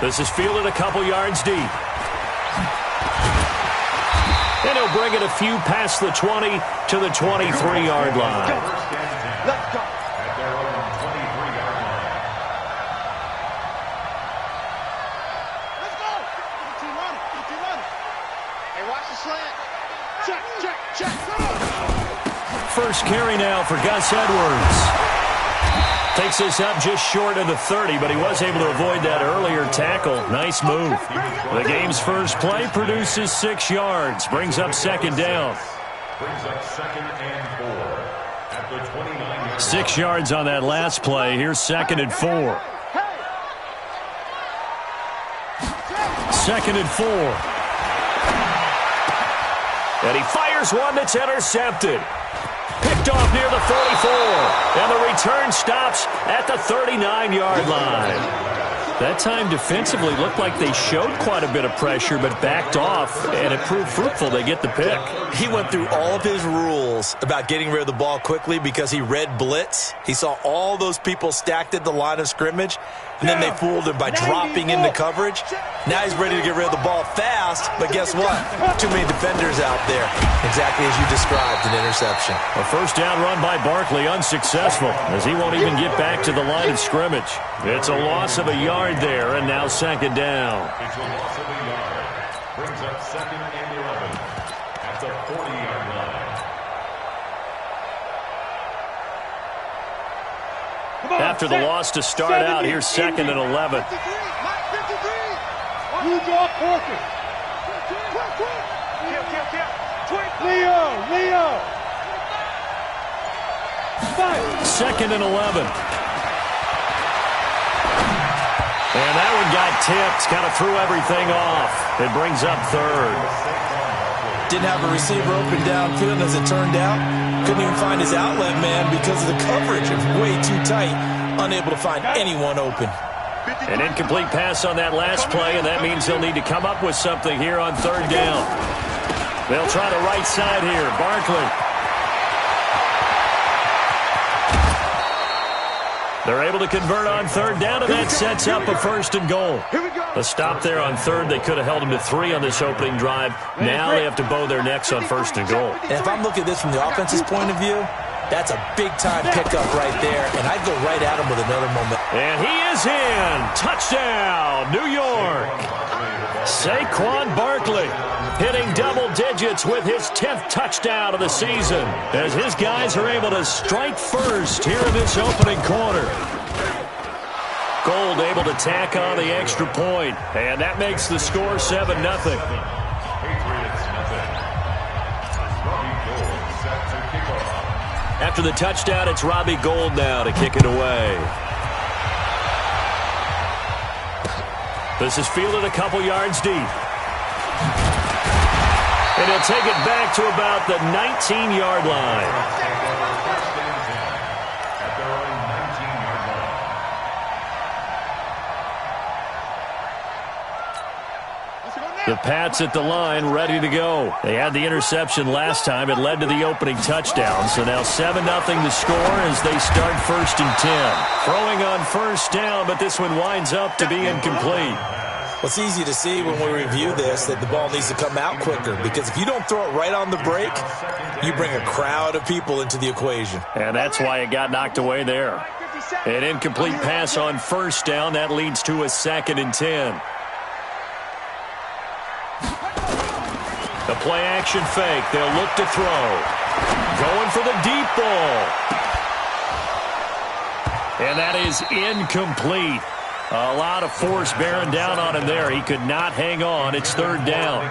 This is fielded a couple yards deep. And he'll bring it a few past the 20 to the 23-yard line. Let's go. At their own 23-yard line. Let's go. Keep running. Keep running. Hey, watch the slant. Check. First carry now for Gus Edwards. Takes this up just short of the 30, but he was able to avoid that earlier tackle. Nice move. The game's first play produces 6 yards. Brings up second down. Brings up 2nd and 4 at the 29-yard 6 yards on that last play. Here's 2nd and 4. 2nd and 4. And he fires one that's intercepted. Picked off near the 44. And the return stops at the 39-yard line. That time defensively looked like they showed quite a bit of pressure but backed off, and it proved fruitful. They get the pick. He went through all of his rules about getting rid of the ball quickly because he read blitz. He saw all those people stacked at the line of scrimmage, and then they fooled him by dropping into coverage. Now he's ready to get rid of the ball fast, but guess what? Too many defenders out there. Exactly as you described, an interception. A first down run by Barkley, unsuccessful, as he won't even get back to the line of scrimmage. It's a loss of a yard there, and now second down. It's a loss of a yard. Brings up 2nd and 11 at the 40-yard line. After the loss to start out, here's 2nd and 11. You draw Porter. Leo. 2nd and 11. And that one got tipped, kind of threw everything off. It brings up 3rd. Didn't have a receiver open downfield, as it turned out. Couldn't even find his outlet man because of the coverage. It was way too tight. Unable to find anyone open. An incomplete pass on that last play, and that means they'll need to come up with something here on 3rd down. They'll try the right side here. Barkley. They're able to convert on 3rd down, and that sets up a 1st and goal. A stop there on 3rd. They could have held them to 3 on this opening drive. Now they have to bow their necks on 1st and goal. And if I'm looking at this from the offense's point of view, that's a big-time pickup right there, and I'd go right at him with another moment. And he is in. Touchdown, New York. Saquon Barkley hitting double digits with his 10th touchdown of the season as his guys are able to strike first here in this opening quarter. Gold able to tack on the extra point, and that makes the score 7-0. Patriots nothing. Robbie Gould set to kick off. After the touchdown, it's Robbie Gould now to kick it away. This is fielded a couple yards deep. And he'll take it back to about the 19-yard line. At their own 19-yard line. The Pats at the line, ready to go. They had the interception last time. It led to the opening touchdown. So now 7-0 the score as they start 1st and 10. Throwing on 1st down, but this one winds up to be incomplete. Well, it's easy to see when we review this that the ball needs to come out quicker, because if you don't throw it right on the break, you bring a crowd of people into the equation. And that's why it got knocked away there. An incomplete pass on 1st down. That leads to a 2nd and 10. The play-action fake. They'll look to throw. Going for the deep ball. And that is incomplete. A lot of force bearing down on him there. He could not hang on. It's 3rd down.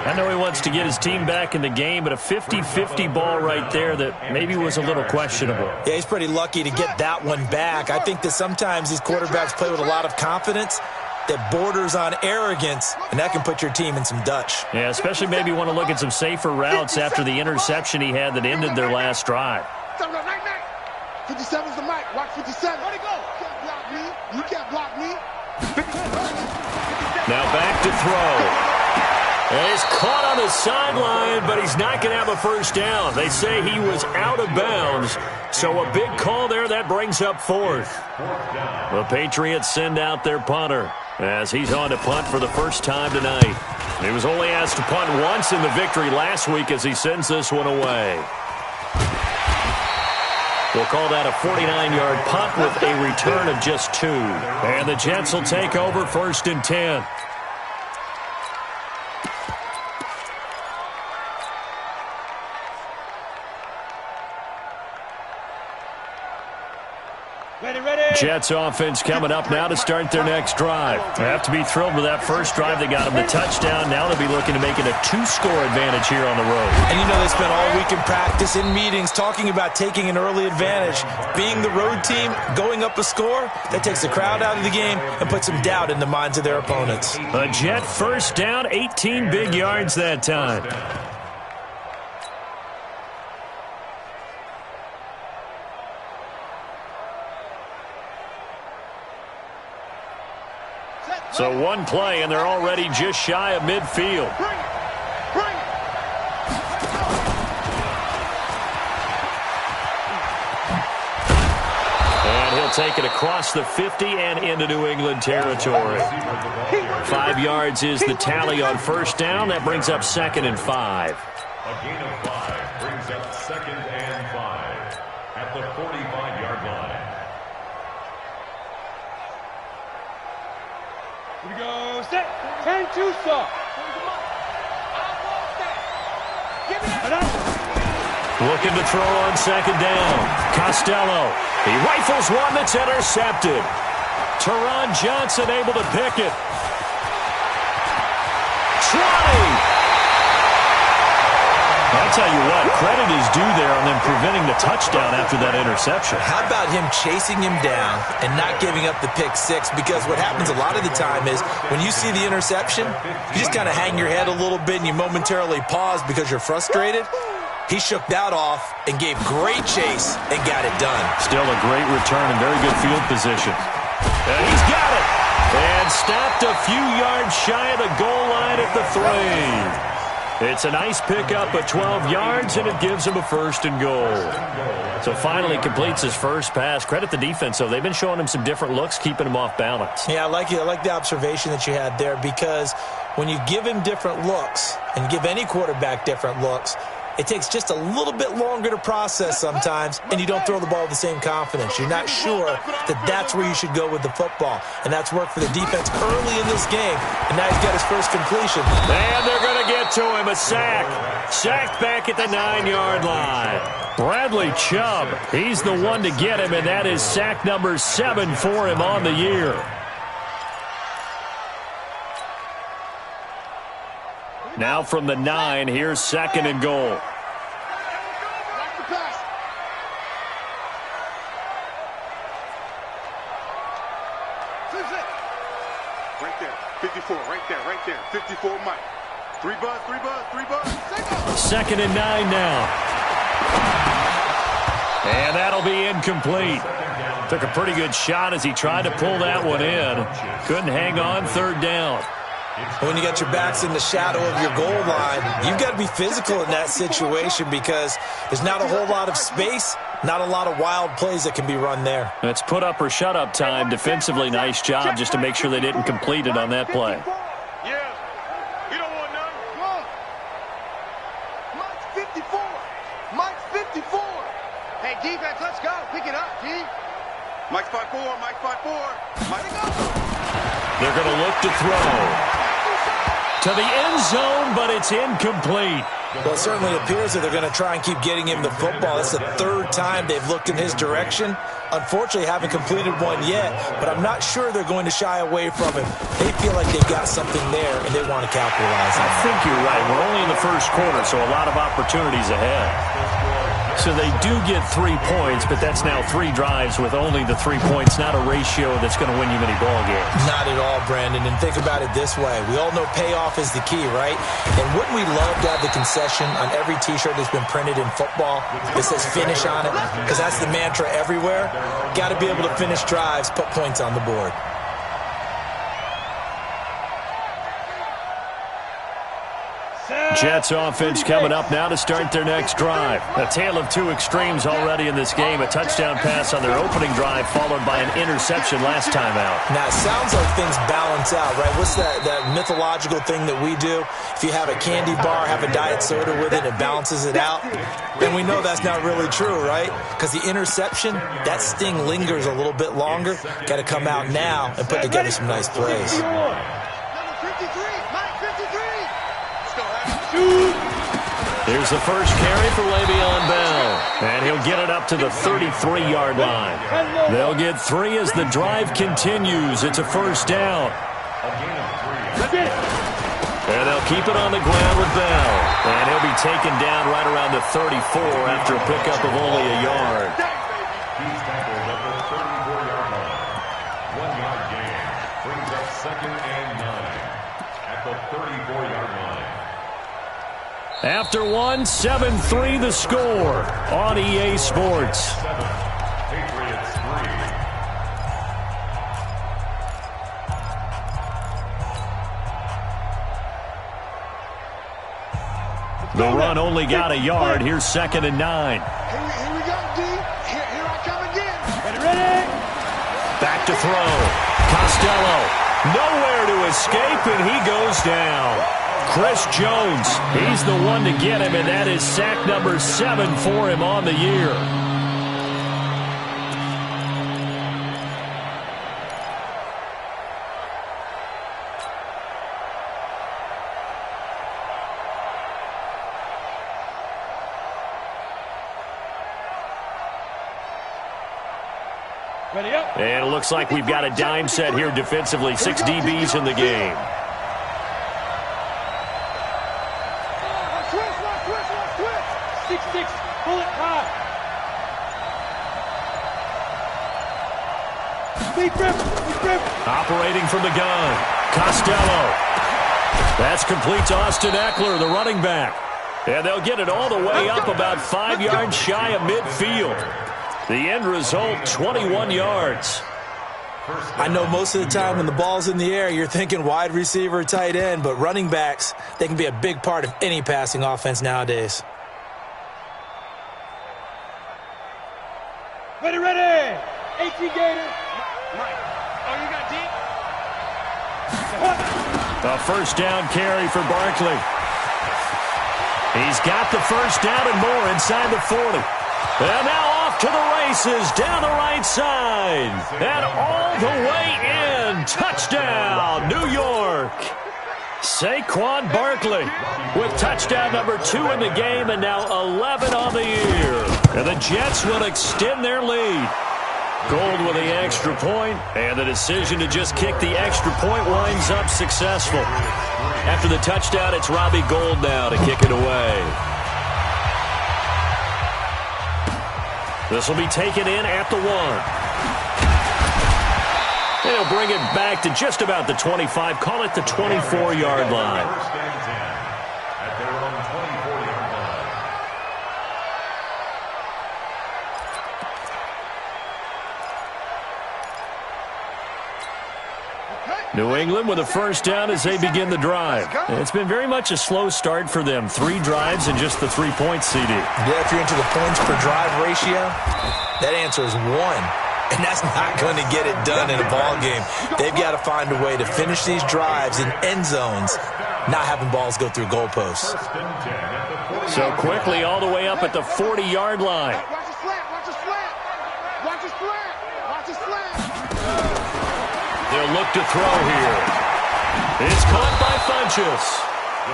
I know he wants to get his team back in the game, but a 50-50 ball right there that maybe was a little questionable. Yeah, he's pretty lucky to get that one back. I think that sometimes these quarterbacks play with a lot of confidence that borders on arrogance, and that can put your team in some Dutch. Yeah, especially maybe want to look at some safer routes after the interception he had that ended their last drive. 57's the mic. Watch 57. Where'd he go? You can't block me. Now back to throw. And he's caught on the sideline, but he's not going to have a 1st down. They say he was out of bounds. So a big call there. That brings up 4th. The Patriots send out their punter. as he's on to punt for the first time tonight. He was only asked to punt once in the victory last week as he sends this one away. We'll call that a 49-yard punt with a return of just 2. And the Jets will take over 1st and 10. Jets offense coming up now to start their next drive. They have to be thrilled with that first drive. They got them the touchdown. Now they'll be looking to make it a 2-score advantage here on the road. And you know they spent all week in practice, in meetings, talking about taking an early advantage. Being the road team, going up a score, that takes the crowd out of the game and puts some doubt in the minds of their opponents. A Jet first down, 18 big yards that time. So one play, and they're already just shy of midfield. Bring it. And he'll take it across the 50 and into New England territory. 5 yards is the tally on first down. That brings up 2nd and 5. A gain of 5 brings up 2nd and 5 at the 45-yard line. Here we go. Set. 10-2 stop. Looking to throw on 2nd down. Costello. He rifles one that's intercepted. Teron Johnson able to pick it. 20. I'll tell you what, credit is due there on them preventing the touchdown after that interception. How about him chasing him down and not giving up the pick 6? Because what happens a lot of the time is when you see the interception, you just kind of hang your head a little bit and you momentarily pause because you're frustrated. He shook that off and gave great chase and got it done. Still a great return and very good field position. And he's got it. And stopped a few yards shy of the goal line at the 3. It's a nice pickup of 12 yards, and it gives him a 1st and goal. So finally completes his first pass. Credit the defense, though. They've been showing him some different looks, keeping him off balance. Yeah, I like it. I like the observation that you had there, because when you give him different looks and give any quarterback different looks, it takes just a little bit longer to process sometimes, and you don't throw the ball with the same confidence. You're not sure that that's where you should go with the football, and that's worked for the defense early in this game, and now he's got his first completion. And they're going to get to him, a sack. Sacked back at the 9-yard line. Bradley Chubb, he's the one to get him, and that is sack number 7 for him on the year. Now from the 9, here's 2nd and goal. Watch the pass. Right there. 54. Right there. 54 Mike. 3 buzz. 2nd and 9 now. And that'll be incomplete. Took a pretty good shot as he tried to pull that one in. Couldn't hang on, 3rd down. When you got your backs in the shadow of your goal line, you've got to be physical in that situation because there's not a whole lot of space, not a lot of wild plays that can be run there. It's put up or shut up time. Defensively, nice job just to make sure they didn't complete it on that play. Yeah. You don't want none. Come on. Mike's 54. Mike's 54. Hey, defense, let's go. Pick it up, G. Mike's 5'4". Mike's 5'4". Mike, go. They're going to look to throw to the end zone, but it's incomplete. Well, it certainly appears that they're going to try and keep getting him the football. It's the 3rd time they've looked in his direction. Unfortunately, haven't completed one yet, but I'm not sure they're going to shy away from him. They feel like they've got something there, and they want to capitalize on it. I think you're right. We're only in the first quarter, so a lot of opportunities ahead. So they do get 3 points, but that's now 3 drives with only the 3 points, not a ratio that's going to win you many ball games. Not at all, Brandon. And think about it this way. We all know payoff is the key, right? And wouldn't we love to have the concession on every T-shirt that's been printed in football that says finish on it? Because that's the mantra everywhere. Got to be able to finish drives, put points on the board. Jets offense coming up now to start their next drive. A tale of two extremes already in this game. A touchdown pass on their opening drive followed by an interception last time out. Now, it sounds like things balance out, right? What's that mythological thing that we do? If you have a candy bar, have a diet soda with it, it balances it out. And we know that's not really true, right? Because the interception, that sting lingers a little bit longer. Got to come out now and put together some nice plays. Here's the first carry for Le'Veon Bell, and he'll get it up to the 33-yard line. They'll get 3 as the drive continues. It's a first down. And they'll keep it on the ground with Bell, and he'll be taken down right around the 34 after a pickup of only a yard. He's tackled at the 34-yard line. 1-yard gain brings up 2nd and 9 at the 34-yard line. After 1, 7-3 the score on EA Sports. 7, Patriots 3. The run only got a yard. Here's 2nd and 9. Here we go, D. Here I come again. Ready? Back to throw. Costello. Nowhere to escape, and he goes down. Chris Jones, he's the one to get him, and that is sack number 7 for him on the year. Ready up. And it looks like we've got a dime set here defensively. 6 DBs in the game. Pull it high. Big grip. Operating from the gun. Costello. That's complete to Austin Eckler, the running back. And they'll get it all the way up about 5 yards shy of midfield. The end result, 21 yards. I know most of the time when the ball's in the air, you're thinking wide receiver, tight end, but running backs, they can be a big part of any passing offense nowadays. Ready. 18 Gator. Mike. Oh, you got deep? A first down carry for Barkley. He's got the first down and more inside the 40. And now off to the races down the right side. And all the way in. Touchdown, New York. Saquon Barkley with touchdown number 2 in the game and now 11 on the year. And the Jets will extend their lead. Gold with the extra point, and the decision to just kick the extra point winds up successful. After the touchdown, it's Robbie Gould now to kick it away. This will be taken in at the 1. They'll bring it back to just about the 25. Call it the 24-yard line. First and 10 at their own 24-yard line. New England with a first down as they begin the drive. And it's been very much a slow start for them. 3 drives and just the 3 points, CD. Yeah, if you're into the points per drive ratio, that answer is 1. And that's not going to get it done in a ball game. They've got to find a way to finish these drives in end zones, not having balls go through goalposts. First and 10 at the 40. So quickly all the way up at the 40-yard line. Watch his flat. They'll look to throw here. It's caught by Funchess.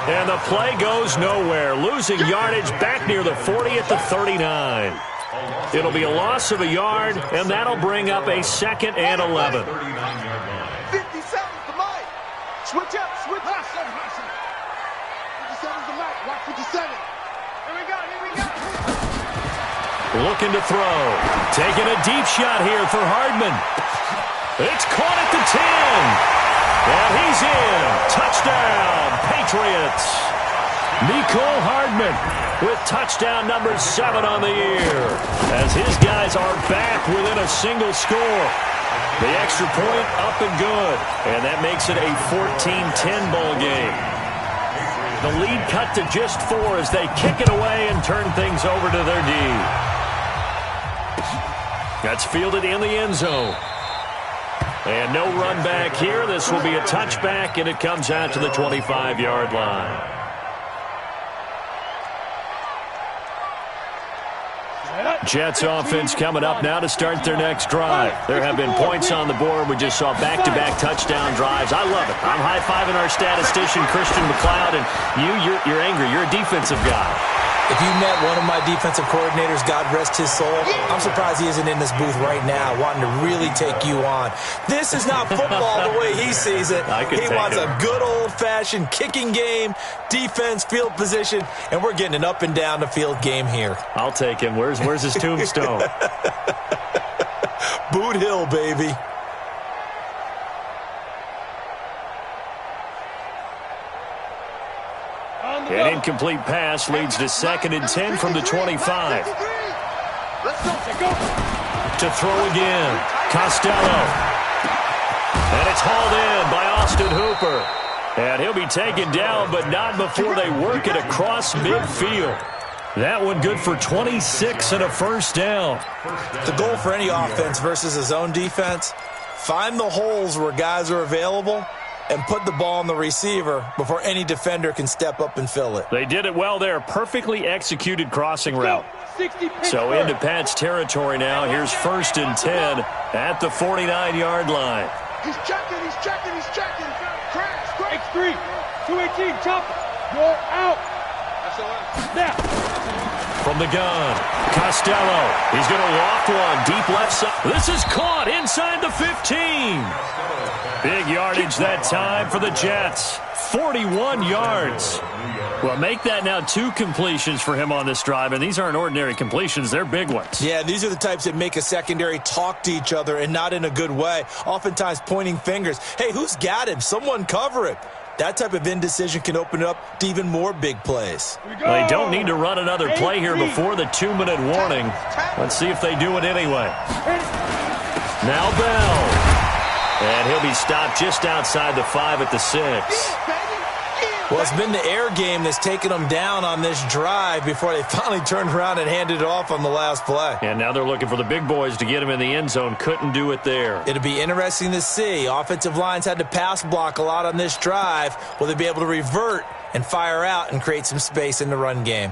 And the play goes nowhere. Losing yardage back near the 40 at the 39. It'll be a loss of a yard, and that'll bring up a 2nd and 11. 39-yard line. 57's the mic. Switch up. 57's the mic. Watch 57. Here we go. Looking to throw. Taking a deep shot here for Hardman. It's caught at the 10. And he's in. Touchdown, Patriots. Nicole Hardman with touchdown number 7 on the year. As his guys are back within a single score. The extra point up and good. And that makes it a 14-10 ball game. The lead cut to just 4 as they kick it away and turn things over to their D. That's fielded in the end zone. And no run back here. This will be a touchback, and it comes out to the 25-yard line. Jets offense coming up now to start their next drive. There have been points on the board. We just saw back-to-back touchdown drives. I love it. I'm high-fiving our statistician, Christian McLeod, and you're angry. You're a defensive guy. If you met one of my defensive coordinators, God rest his soul, I'm surprised he isn't in this booth right now wanting to really take you on. This is not football the way he sees it. He wants a good old-fashioned kicking game, defense, field position, and we're getting an up and down the field game here. I'll take him. Where's his tombstone? Boot Hill, baby. An incomplete pass leads to 2nd and 10 from the 25. To throw again, Costello. And it's hauled in by Austin Hooper. And he'll be taken down, but not before they work it across midfield. That one good for 26 and a first down. The goal for any offense versus a zone defense, find the holes where guys are available and put the ball on the receiver before any defender can step up and fill it. They did it well there. Perfectly executed crossing route. So into Pat's territory now. Here's 1st and 10 at the 49-yard line. He's checking. Crash. X3. 218. Chop. You're out. Now. From the gun, Costello. He's going to loft one deep left side. This is caught inside the 15. Big yardage that time for the Jets. 41 yards. Well, make that now 2 completions for him on this drive, and these aren't ordinary completions. They're big ones. Yeah, these are the types that make a secondary talk to each other and not in a good way, oftentimes pointing fingers. Hey, who's got him? Someone cover it. That type of indecision can open it up to even more big plays. Well, they don't need to run another play here before the 2-minute warning. Let's see if they do it anyway. Now Bell. And he'll be stopped just outside the 5 at the 6. Well, it's been the air game that's taken them down on this drive before they finally turned around and handed it off on the last play. And now they're looking for the big boys to get him in the end zone. Couldn't do it there. It'll be interesting to see. Offensive lines had to pass block a lot on this drive. Will they be able to revert and fire out and create some space in the run game?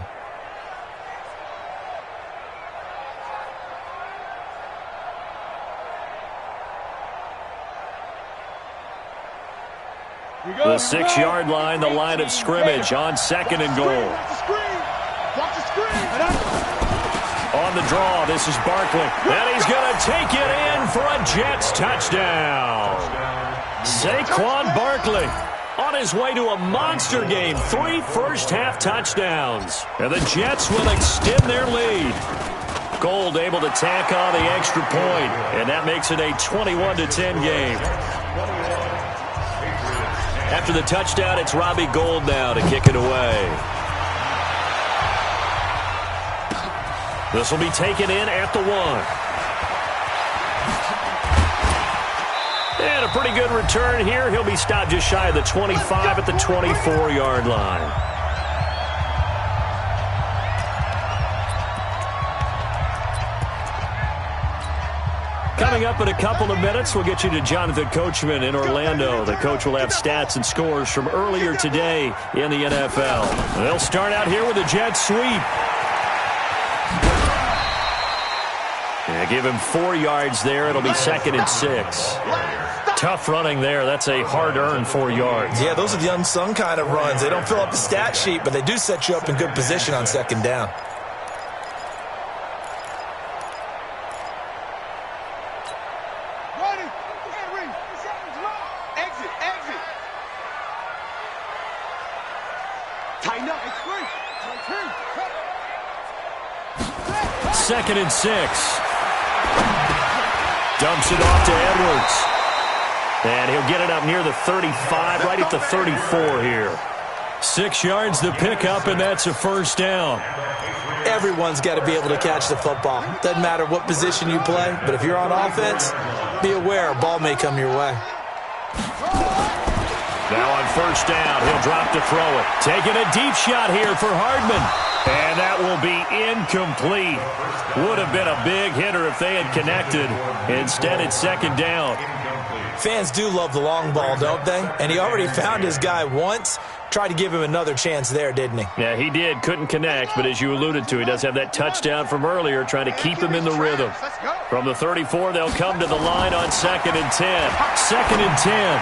The 6-yard line, the line of scrimmage on 2nd and goal. On the draw, this is Barkley. And he's going to take it in for a Jets touchdown. Saquon Barkley on his way to a monster game. 3 first-half touchdowns. And the Jets will extend their lead. Gold able to tack on the extra point. And that makes it a 21-10 game. After the touchdown, it's Robbie Gould now to kick it away. This will be taken in at the 1. And a pretty good return here. He'll be stopped just shy of the 25 at the 24-yard line. Coming up in a couple of minutes, we'll get you to Jonathan Coachman in Orlando. The coach will have stats and scores from earlier today in the NFL. They'll start out here with a jet sweep. Yeah, give him 4 yards there. It'll be 2nd and 6. Tough running there. That's a hard-earned 4 yards. Yeah, those are the unsung kind of runs. They don't fill up the stat sheet, but they do set you up in good position on 2nd down. Second and 6. Dumps it off to Edwards. And he'll get it up near the 35, right at the 34 here. 6 yards to pick up, and that's a first down. Everyone's got to be able to catch the football. Doesn't matter what position you play, but if you're on offense, be aware a ball may come your way. Now on first down. He'll drop to throw it. Taking a deep shot here for Hardman. And that will be incomplete. Would have been a big hitter if they had connected. Instead, it's second down. Fans do love the long ball, don't they? And he already found his guy once. Tried to give him another chance there, didn't he? Yeah, he did. Couldn't connect, but as you alluded to, he does have that touchdown from earlier, trying to keep him in the rhythm. From the 34, they'll come to the line on 2nd and 10. 2nd and 10.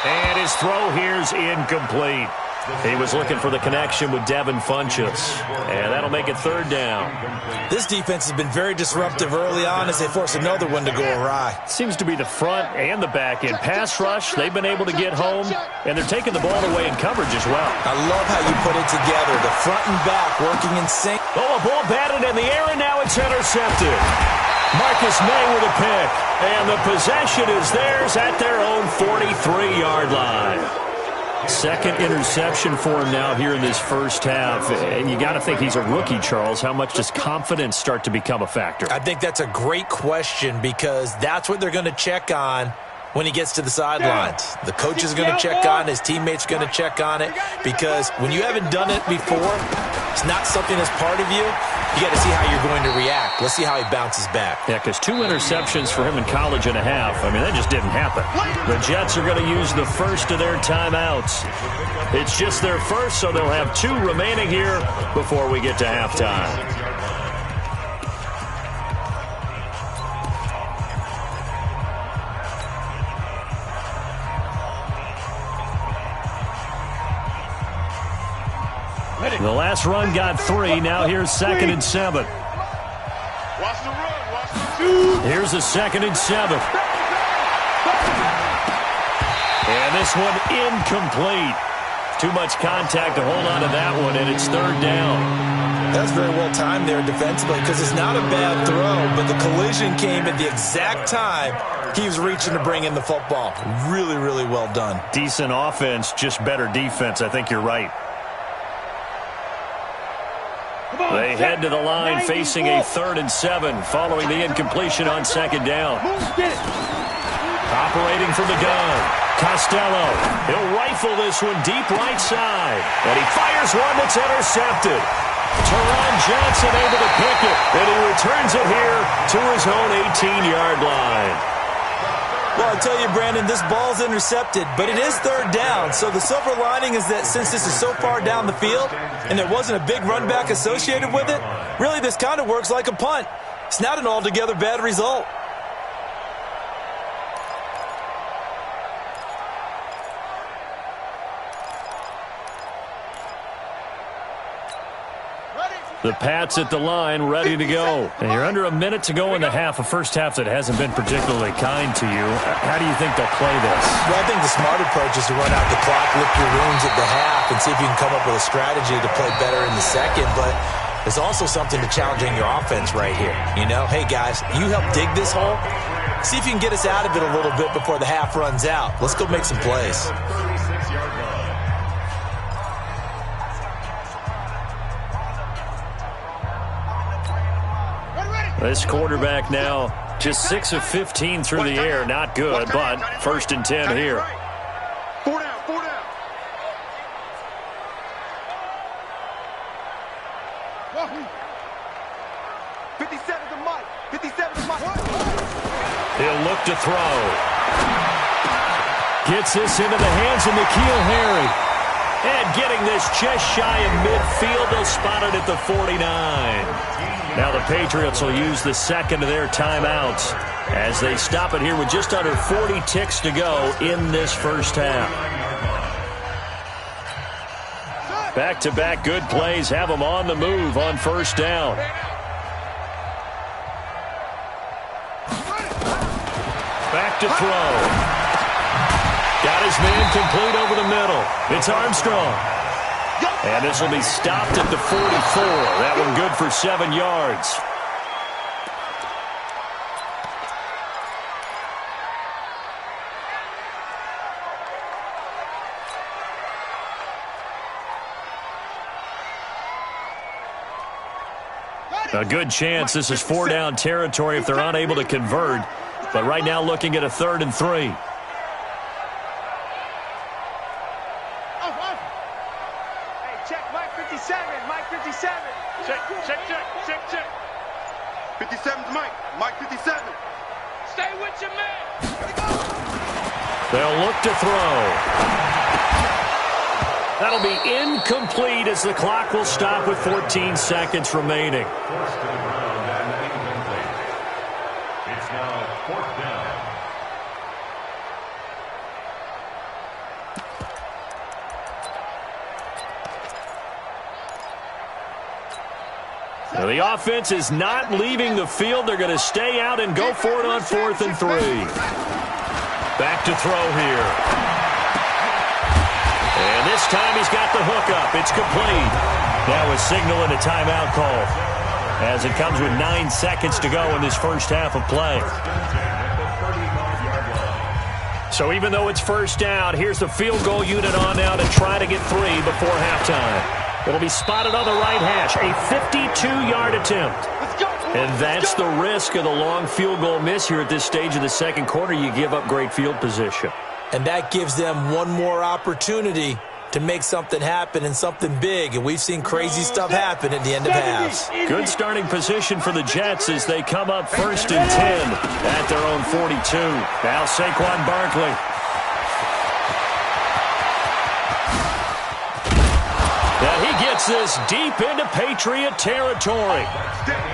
And his throw here's incomplete. He was looking for the connection with Devin Funchess. And that'll make it third down. This defense has been very disruptive early on as they force another one to go awry. Seems to be the front and the back end. Pass rush, they've been able to get home, and they're taking the ball away in coverage as well. I love how you put it together. The front and back working in sync. Oh, a ball batted in the air, and now it's intercepted. Marcus May with a pick. And the possession is theirs at their own 43-yard line. Second interception for him now here in this first half. And you got to think he's a rookie, Charles. How much does confidence start to become a factor? I think that's a great question because that's what they're going to check on when he gets to the sidelines. The coach is going to check on it. His teammates are going to check on it because when you haven't done it before, it's not something that's part of you. You got to see how you're going to react. Let's see how he bounces back. Yeah, because 2 interceptions for him in college and a half. I mean, that just didn't happen. The Jets are going to use the first of their timeouts. It's just their first, so they'll have 2 remaining here before we get to halftime. The last run got 3. Now here's 2nd and 7. Watch the run. Watch the Here's a 2nd and 7. And this one incomplete. Too much contact to hold on to that one, and it's third down. That's very well timed there defensively because it's not a bad throw, but the collision came at the exact time he was reaching to bring in the football. Really, really well done. Decent offense, just better defense. I think you're right. They head to the line facing a 3rd and 7 following the incompletion on 2nd down. Operating from the gun, Costello. He'll rifle this one deep right side. And he fires one that's intercepted. Teron Johnson able to pick it. And he returns it here to his own 18-yard line. Well, I tell you, Brandon, this ball's intercepted, but it is third down. So the silver lining is that since this is so far down the field and there wasn't a big run back associated with it, really this kind of works like a punt. It's not an altogether bad result. The Pats at the line, ready to go. And you're under a minute to go in the half, a first half that hasn't been particularly kind to you. How do you think they'll play this? Well, I think the smart approach is to run out the clock, lick your wounds at the half, and see if you can come up with a strategy to play better in the second. But there's also something to challenging your offense right here. You know, hey, guys, you help dig this hole. See if you can get us out of it a little bit before the half runs out. Let's go make some plays. This quarterback now just 6 of 15 through the air. Not good, but 1st and 10 here. 4 down, 4 down. 57 to Mike. 57 to Mike. He'll look to throw. Gets this into the hands of N'Keal Harry. And getting this just shy of midfield, they'll spot it at the 49. Now the Patriots will use the second of their timeouts as they stop it here with just under 40 ticks to go in this first half. Back-to-back good plays have them on the move on first down. Back to throw. Got his man complete over the middle. It's Armstrong. And this will be stopped at the 44. That one good for 7 yards. A good chance this is 4-down territory if they're unable to convert. But right now looking at a 3rd and 3. off. Hey, check Mike 57. Mike 57. Check. 57's Mike. Mike 57. Stay with your man. They'll look to throw. That'll be incomplete as the clock will stop with 14 seconds remaining. Forced to the ground and incomplete. It's now 4th down. Now the offense is not leaving the field. They're going to stay out and go for it on 4th and 3. Back to throw here. And this time he's got the hook up. It's complete. That was signaling a timeout call as it comes with 9 seconds to go in this first half of play. So even though it's first down, here's the field goal unit on now to try to get 3 before halftime. It'll be spotted on the right hash, a 52-yard attempt. And that's the risk of the long field goal miss here at this stage of the second quarter. You give up great field position. And that gives them one more opportunity to make something happen and something big. And we've seen crazy stuff happen at the end of halves. Good starting position for the Jets as they come up 1st and 10 at their own 42. Now Saquon Barkley. Now he gets this deep into Patriot territory.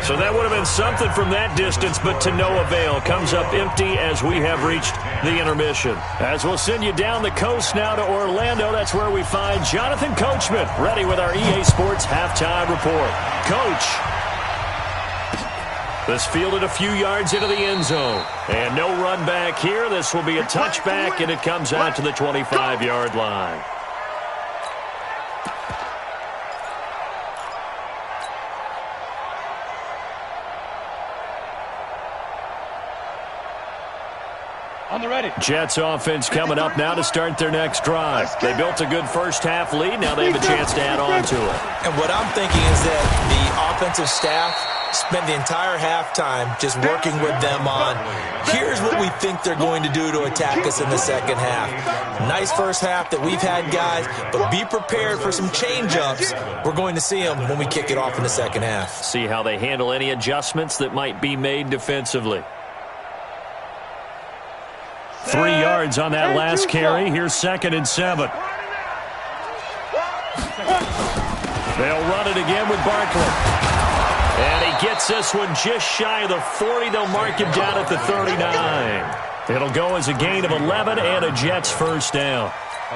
So that would have been something from that distance, but to no avail. Comes up empty as we have reached the intermission. As we'll send you down the coast now to Orlando, that's where we find Jonathan Coachman, ready with our EA Sports halftime report. Coach. This fielded a few yards into the end zone. And no run back here. This will be a touchback, and it comes out to the 25-yard line. On the ready. Jets offense coming up now to start their next drive. They built a good first half lead. Now they have a chance to add on to it. And what I'm thinking is that the offensive staff spent the entire halftime just working with them on, here's what we think they're going to do to attack us in the second half. Nice first half that we've had, guys, but be prepared for some change-ups. We're going to see them when we kick it off in the second half. See how they handle any adjustments that might be made defensively. 3 yards on that last carry. Here's 2nd and 7. They'll run it again with Barkley. And he gets this one just shy of the 40. They'll mark him down at the 39. It'll go as a gain of 11 and a Jets first down.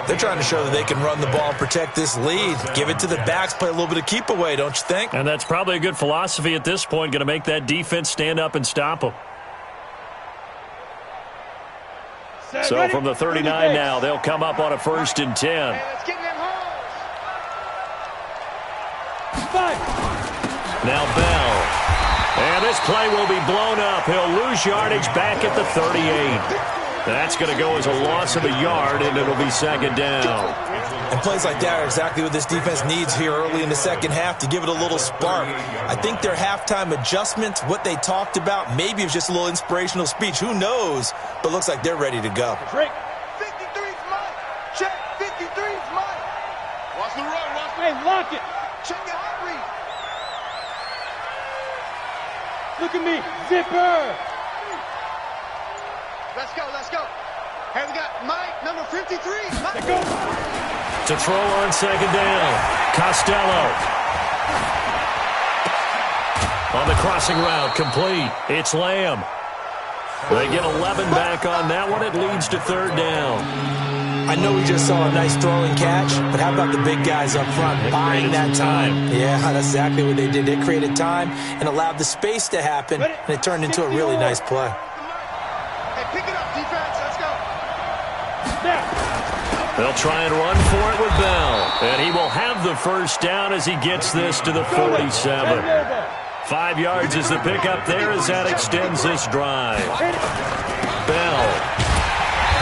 They're trying to show that they can run the ball and protect this lead. Give it to the backs, play a little bit of keep away, don't you think? And that's probably a good philosophy at this point, going to make that defense stand up and stop them. So from the 39 now, they'll come up on a 1st and 10. Hey, let's get in them holes. Now Bell. And this play will be blown up. He'll lose yardage back at the 38. That's going to go as a loss of a yard, and it'll be 2nd down. And plays like that are exactly what this defense needs here early in the second half to give it a little spark. I think their halftime adjustments, what they talked about, maybe it was just a little inspirational speech. Who knows? But looks like they're ready to go. 53's Mike. Check. 53's Mike. Watch the run. Watch the Hey, lock it. Check your hot read. Look at me. Zipper. Let's go. Let's go. Hey, we got Mike, number 53. Let's go. To throw on 2nd down. Costello. On the crossing route, complete. It's Lamb. They get 11 back on that one. It leads to 3rd down. I know we just saw a nice throwing catch, but how about the big guys up front buying that time? Yeah, that's exactly what they did. They created time and allowed the space to happen, and it turned into a really nice play. Hey, pick it up, defense. Let's go. They'll try and run for it with Bell. And he will have the first down as he gets this to the 47. 5 yards is the pickup there as that extends this drive. Bell.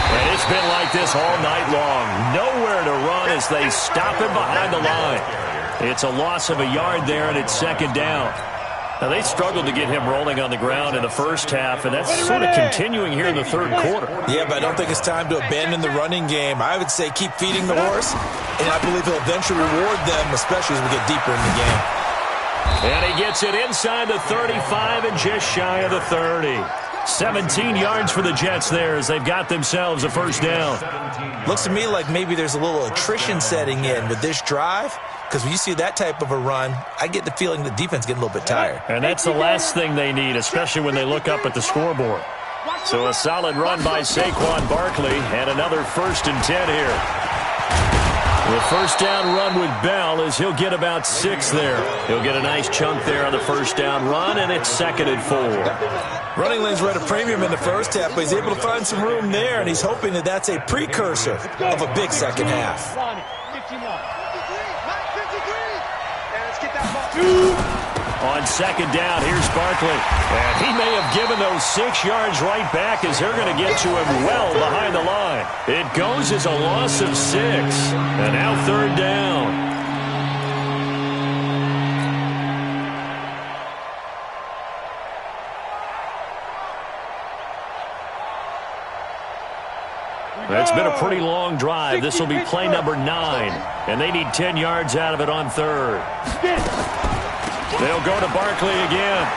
And it's been like this all night long. Nowhere to run as they stop him behind the line. It's a loss of a yard there, and it's 2nd down. Now, they struggled to get him rolling on the ground in the first half, and that's sort of continuing here in the third quarter. Yeah, but I don't think it's time to abandon the running game. I would say keep feeding the horse, and I believe he'll eventually reward them, especially as we get deeper in the game. And he gets it inside the 35 and just shy of the 30. 17 yards for the Jets there as they've got themselves a first down. Looks to me like maybe there's a little attrition setting in with this drive, because when you see that type of a run, I get the feeling the defense getting a little bit tired. And that's the last thing they need, especially when they look up at the scoreboard. So a solid run by Saquon Barkley and another 1st and 10 here. The first down run with Bell is he'll get about 6 there. He'll get a nice chunk there on the first down run, and it's 2nd and 4. Running lanes were at a premium in the first half, but he's able to find some room there, and he's hoping that that's a precursor of a big second half. On 2nd down, here's Barkley. And he may have given those 6 yards right back as they're going to get to him well behind the line. It goes as a loss of 6. And now 3rd down. It's been a pretty long drive. This will be play number 9. And they need 10 yards out of it on 3rd. They'll go to Barkley again.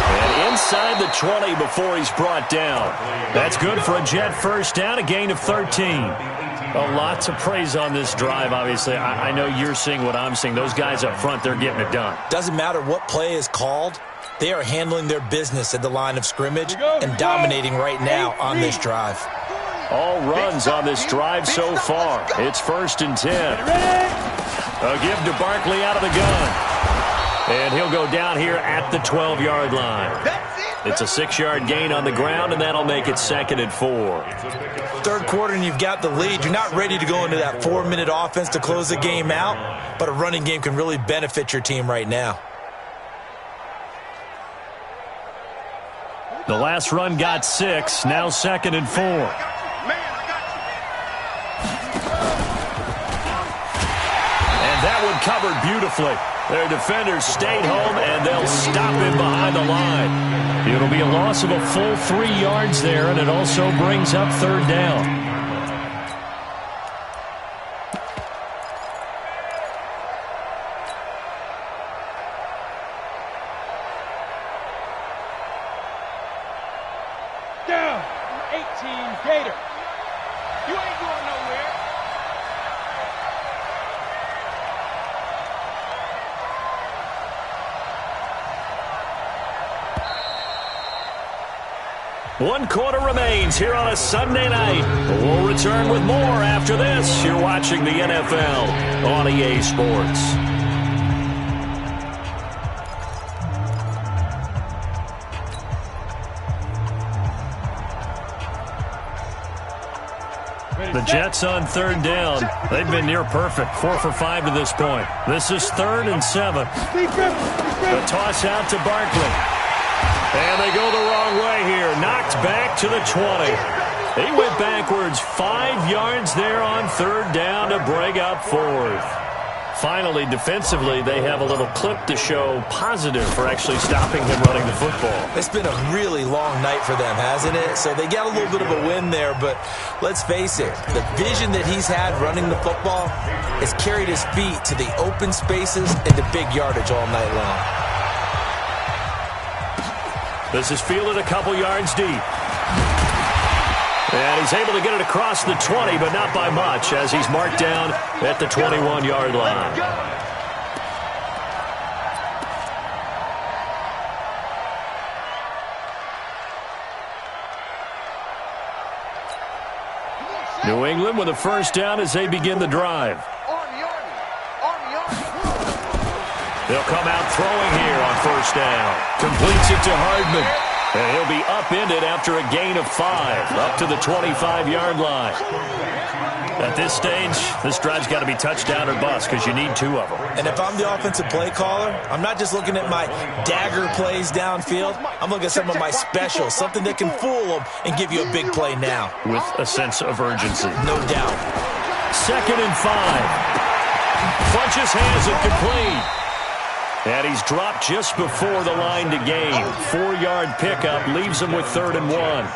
And inside the 20 before he's brought down. That's good for a Jet first down, a gain of 13. A lot to praise on this drive, obviously. I know you're seeing what I'm seeing. Those guys up front, they're getting it done. Doesn't matter what play is called. They are handling their business at the line of scrimmage and dominating right now on this drive. All runs on this drive so far. It's 1st and 10. A give to Barkley out of the gun. And he'll go down here at the 12-yard line. It's a 6-yard gain on the ground, and that'll make it 2nd and 4. Third quarter, and you've got the lead. You're not ready to go into that 4-minute offense to close the game out, but a running game can really benefit your team right now. The last run got 6, now 2nd and 4. That one covered beautifully. Their defenders stayed home, and they'll stop him behind the line. It'll be a loss of a full 3 yards there, and it also brings up 3rd down. Down, 18, Gator. You ain't going nowhere. One quarter remains here on a Sunday night. We'll return with more after this. You're watching the NFL on EA Sports. The Jets on 3rd down. They've been near perfect. 4 for 5 to this point. This is 3rd and 7. The toss out to Barkley. And they go the wrong way here. Knocked back to the 20. He went backwards 5 yards there on 3rd down to bring up 4th. Finally, defensively, they have a little clip to show positive for actually stopping him running the football. It's been a really long night for them, hasn't it? So they got a little bit of a win there, but let's face it, the vision that he's had running the football has carried his feet to the open spaces and to big yardage all night long. This is fielded a couple yards deep. And he's able to get it across the 20, but not by much, as he's marked down at the 21-yard line. New England with a first down as they begin the drive. They'll come out throwing here on first down. Completes it to Hardman. And he'll be upended after a gain of 5, up to the 25-yard line. At this stage, this drive's got to be touchdown or bust because you need 2 of them. And if I'm the offensive play caller, I'm not just looking at my dagger plays downfield. I'm looking at some of my specials, something that can fool them and give you a big play now. With a sense of urgency. No doubt. 2nd and 5. Funches has it complete. And he's dropped just before the line to gain. 4-yard pickup leaves him with 3rd and 1.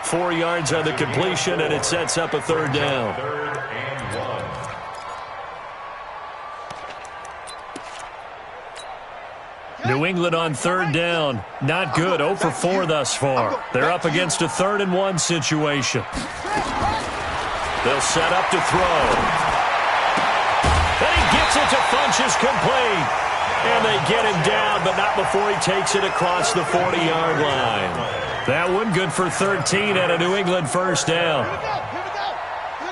4 yards on the completion, and it sets up a 3rd down. 3rd and 1. New England on 3rd down. Not good. 0 for 4 thus far. They're up against a 3rd and 1 situation. They'll set up to throw. And he gets it to Funchess complete. And they get him down, but not before he takes it across the 40-yard line. That one good for 13 and a New England 1st down.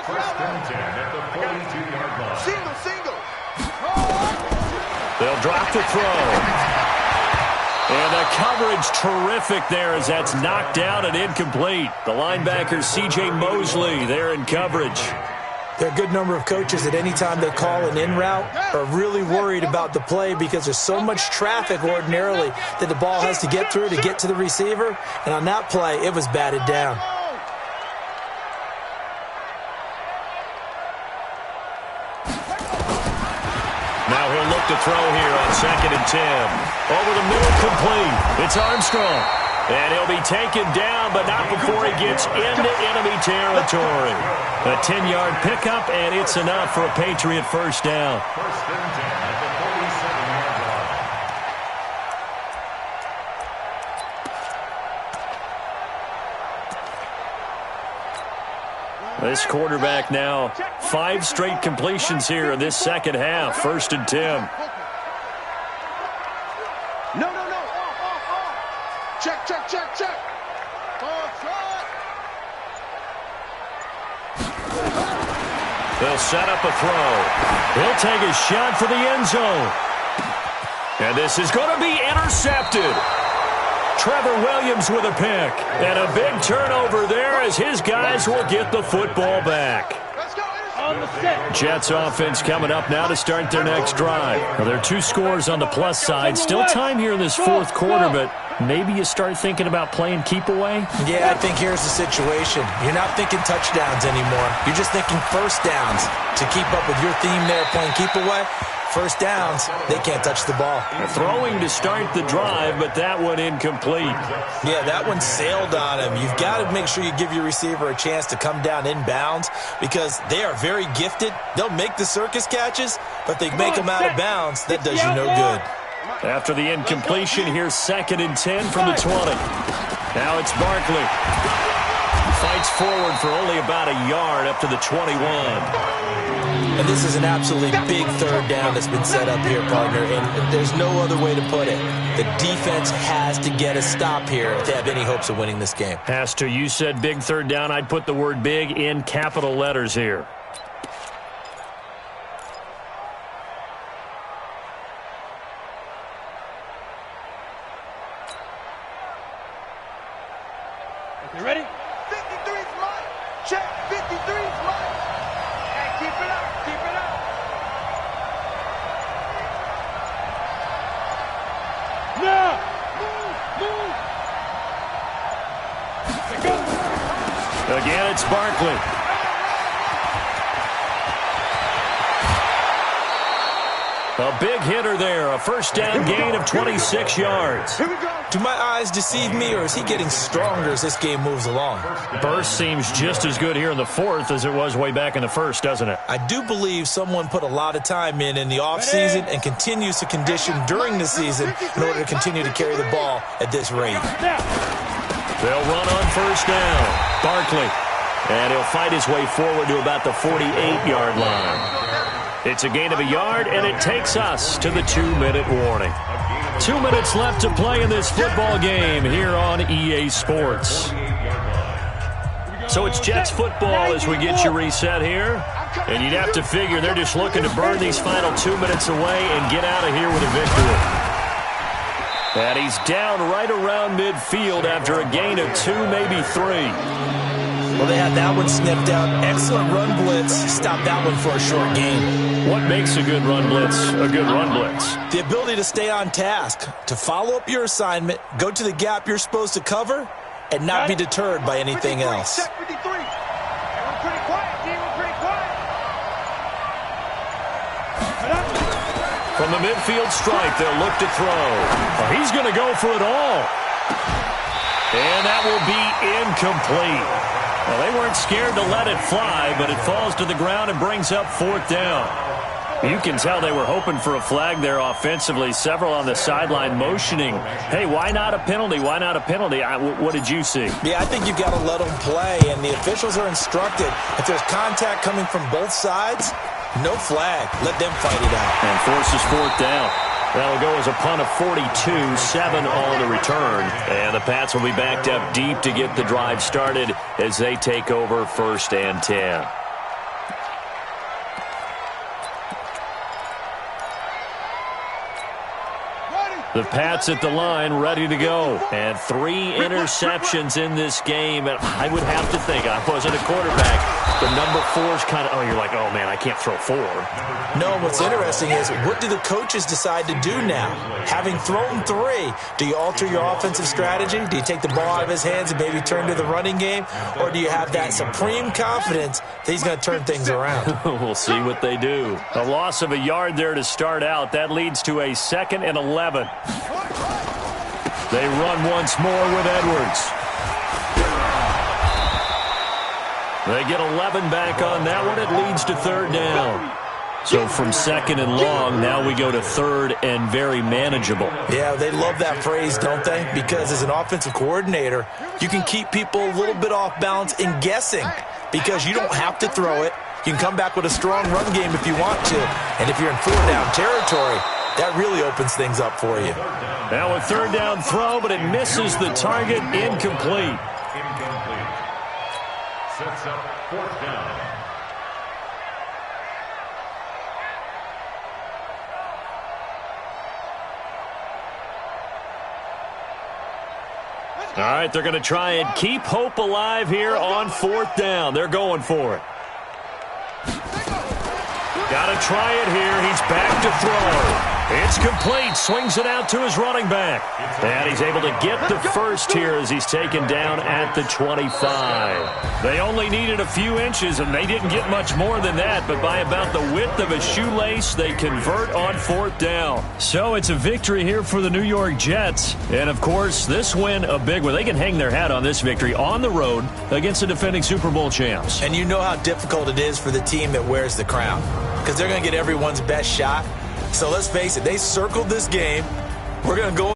First and 10 at the 42-yard line. Single. They'll drop the throw. And the coverage terrific there as that's knocked down and incomplete. The linebacker, C.J. Mosley, there in coverage. There are a good number of coaches at any time they call an in route are really worried about the play because there's so much traffic ordinarily that the ball has to get through to get to the receiver. And on that play, it was batted down. Now he'll look to throw here on 2nd and 10. Over the middle, complete. It's Armstrong. And he'll be taken down, but not before he gets into enemy territory. A 10-yard pickup, and it's enough for a Patriot 1st down. 1st and 10 at the 47-yard line. This quarterback now, 5 straight completions here in this second half. 1st and 10. No. Check. They'll set up a throw. He'll take a shot for the end zone. And this is going to be intercepted. Trevor Williams with a pick. And a big turnover there as his guys will get the football back. Jets offense coming up now to start their next drive. Well, there are 2 scores on the plus side. Still time here in this 4th quarter, but maybe you start thinking about playing keep away? Yeah, I think here's the situation. You're not thinking touchdowns anymore. You're just thinking 1st downs. To keep up with your theme there, playing keep away, 1st downs, they can't touch the ball. Throwing to start the drive, but that one incomplete. Yeah, that one sailed on him. You've got to make sure you give your receiver a chance to come down inbounds because they are very gifted. They'll make the circus catches, but they make them out of bounds. That does you no good. After the incompletion, here's 2nd and 10 from the 20. Now it's Barkley. Fights forward for only about a yard up to the 21. And this is an absolutely big 3rd down that's been set up here, partner, and there's no other way to put it. The defense has to get a stop here if they have any hopes of winning this game. Has to. You said big 3rd down. I'd put the word big in capital letters here. You ready? 53's mine. Check. 53's mine. Hey, keep it up. Now. Move. Go. Again, it's Barkley. A big hitter there. A 1st down gain of 26 yards. Here we go. Do my eyes deceive me, or is he getting stronger as this game moves along? Burst seems just as good here in the 4th as it was way back in the 1st, doesn't it? I do believe someone put a lot of time in the offseason and continues to condition during the season in order to continue to carry the ball at this rate. They'll run on 1st down. Barkley. And he'll fight his way forward to about the 48-yard line. It's a gain of a yard, and it takes us to the 2-minute warning. 2 minutes left to play in this football game here on EA Sports. So it's Jets football as we get you reset here. And you'd have to figure they're just looking to burn these final 2 minutes away and get out of here with a victory. And he's down right around midfield after a gain of 2, maybe 3. Well, they had that one sniffed out. Excellent run blitz. Stopped that one for a short gain. What makes a good run blitz a good run blitz? The ability to stay on task, to follow up your assignment, go to the gap you're supposed to cover, and not be deterred by anything else. Check 53. Hey, we're pretty quiet, team. We're pretty quiet. From the midfield stripe, they'll look to throw. Well, he's going to go for it all. And that will be incomplete. Well, they weren't scared to let it fly, but it falls to the ground and brings up 4th down. You can tell they were hoping for a flag there offensively. Several on the sideline motioning, hey, why not a penalty? Why not a penalty? What did you see? Yeah, I think you've got to let them play, and the officials are instructed. If there's contact coming from both sides, no flag. Let them fight it out. And forces 4th down. That'll go as a punt of 42, 7 on the return. And the Pats will be backed up deep to get the drive started as they take over 1st and 10. The Pats at the line, ready to go. And 3 interceptions in this game. And I would have to think, I wasn't a quarterback, but number 4's kind of, oh, you're like, oh, man, I can't throw 4. No, what's interesting is, what do the coaches decide to do now? Having thrown 3, do you alter your offensive strategy? Do you take the ball out of his hands and maybe turn to the running game? Or do you have that supreme confidence that he's going to turn things around? We'll see what they do. A loss of a yard there to start out. That leads to a 2nd and 11. They run once more with Edwards. They get 11 back on that one. It leads to 3rd down. So from 2nd and long, now we go to 3rd and very manageable. Yeah, they love that phrase, don't they? Because as an offensive coordinator, you can keep people a little bit off balance in guessing because you don't have to throw it. You can come back with a strong run game if you want to. And if you're in 4th down territory, that really opens things up for you. Now a 3rd down throw, but it misses the target. Incomplete. Incomplete. Sets up 4th down. All right, they're going to try and keep hope alive here on 4th down. They're going for it. Got to try it here. He's back to throw. It's complete. Swings it out to his running back. And he's able to get the first here as he's taken down at the 25. They only needed a few inches, and they didn't get much more than that. But by about the width of a shoelace, they convert on 4th down. So it's a victory here for the New York Jets. And, of course, this win, a big one. They can hang their hat on this victory on the road against the defending Super Bowl champs. And you know how difficult it is for the team that wears the crown because they're going to get everyone's best shot. So let's face it, they circled this game. We're going to go